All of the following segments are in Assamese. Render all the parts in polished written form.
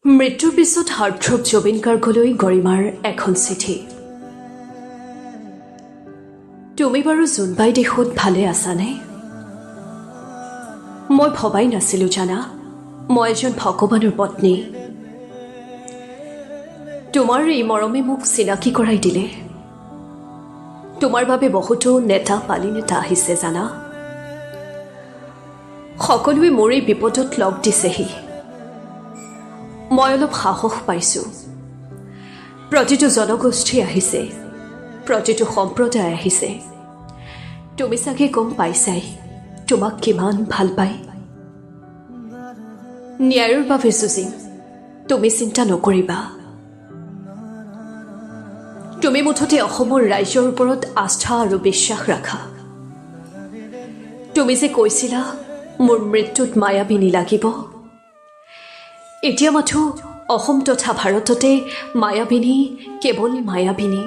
মৃত্যুৰ পিছত হাৰ্টথ্ৰব জুবিন গাৰ্গলৈ গৰিমাৰ এখন চিঠি। তুমি বাৰু জোনবাই দেশত ভালে আছানে? মই ভবাই নাছিলোঁ জানা, মই এজন ভগৱানৰ পত্নী। তোমাৰ এই মৰমে মোক চিনাকি কৰাই দিলে। তোমাৰ বাবে বহুতো নেতা পালি নেতা আহিছে জানা। সকলোৱে মোৰ এই বিপদত লগ দিছেহি। মই অলপ সাহস পাইছোঁ। প্ৰতিটো জনগোষ্ঠী আহিছে, প্ৰতিটো সম্প্ৰদায় আহিছে। তুমি চাগে গম পাইছাই তোমাক কিমান ভাল পায়। ন্যায়ৰ বাবে যুঁজিম, তুমি চিন্তা নকৰিবা। তুমি মুঠতে অসমৰ ৰাইজৰ ওপৰত আস্থা আৰু বিশ্বাস ৰাখা। তুমি যে কৈছিলা মোৰ মৃত্যুত মায়াবিনী লাগিব, এতিয়া মাথো অসম তথা ভাৰততে মায়াবিনী, কেৱল মায়াবিনী।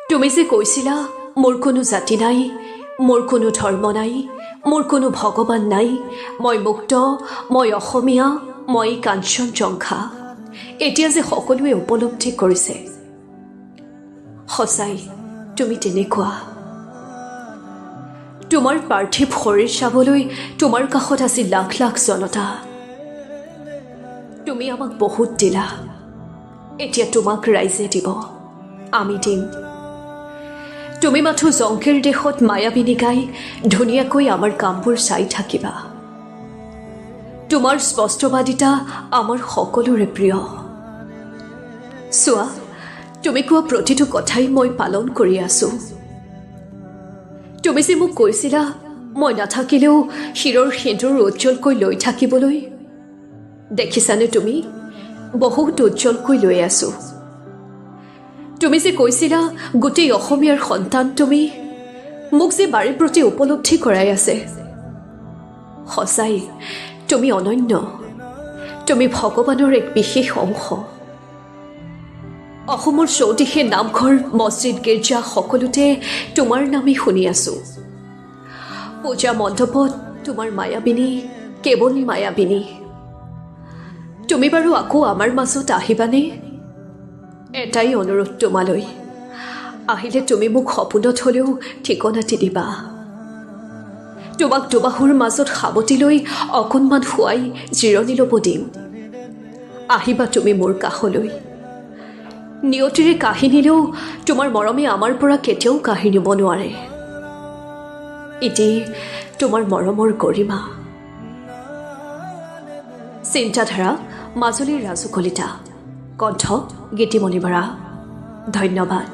তুমি যে কৈছিলা মোৰ কোনো জাতি নাই, মোৰ কোনো ধৰ্ম নাই, মোৰ কোনো ভগৱান নাই, মই মুক্ত, মই অসমীয়া, মই কাঞ্চনজংঘা। এতিয়া যে সকলোৱে উপলব্ধি কৰিছে সঁচাই তুমি তেনেকুৱা। তোমাৰ পাৰ্থিৱ শৰীৰ চাবলৈ তোমাৰ কাষত আছিল লাখ লাখ জনতা। তুমি আমাক বহুত দিলা, এতিয়া তোমাক ৰাইজে দিব, আমি দিম। তুমি মাথো জংকীৰ দেশত মায়াবিনী গাই ধুনীয়াকৈ আমাৰ কামবোৰ চাই থাকিবা। তোমাৰ স্পষ্টবাদিতা আমাৰ সকলোৰে প্ৰিয়। চোৱা, তুমি কোৱা প্ৰতিটো কথাই মই পালন কৰি আছো। তুমি যে মোক কৈছিলা মই নাথাকিলেও শিৰৰ সিন্দুৰ উজ্জ্বলকৈ লৈ থাকিবলৈ, দেখিছানে তুমি বহুত উজ্জ্বলকৈ লৈ আছো। তুমি যে কৈছিলা গোটেই অসমীয়াৰ সন্তান তুমি, মোক যে বাৰে প্ৰতি উপলব্ধি কৰাই আছে। সঁচাই তুমি অনন্য, তুমি ভগৱানৰ এক বিশেষ অংশ। অসমৰ চৌদিশে নামঘৰ, মছজিদ, গীৰ্জা সকলোতে তোমাৰ নামেই শুনি আছো। পূজা মণ্ডপত তোমাৰ মায়াবিনী, কেৱল মায়াবিনী। তুমি বাৰু আকৌ আমাৰ মাজত আহিবানে? এটাই অনুৰোধ তোমালৈ, আহিলে তুমি মোক সপোনত হ'লেও ঠিকনাটি দিবা। তোমাক দুবাহুৰ মাজত সাৱটি লৈ অকণমান শুৱাই জিৰণি ল'ব দিম। আহিবা তুমি মোৰ কাষলৈ। নিয়তিৰে কাঢ়ি নিলেও তোমাৰ মৰমে আমাৰ পৰা কেতিয়াও কাঢ়ি নিব নোৱাৰে। এটি তোমাৰ মৰমৰ গৰিমা। চিন্তাধাৰা, মাজুলীৰ ৰাজু কলিতা। কণ্ঠ গীতিমণি বৰা। ধন্যবাদ।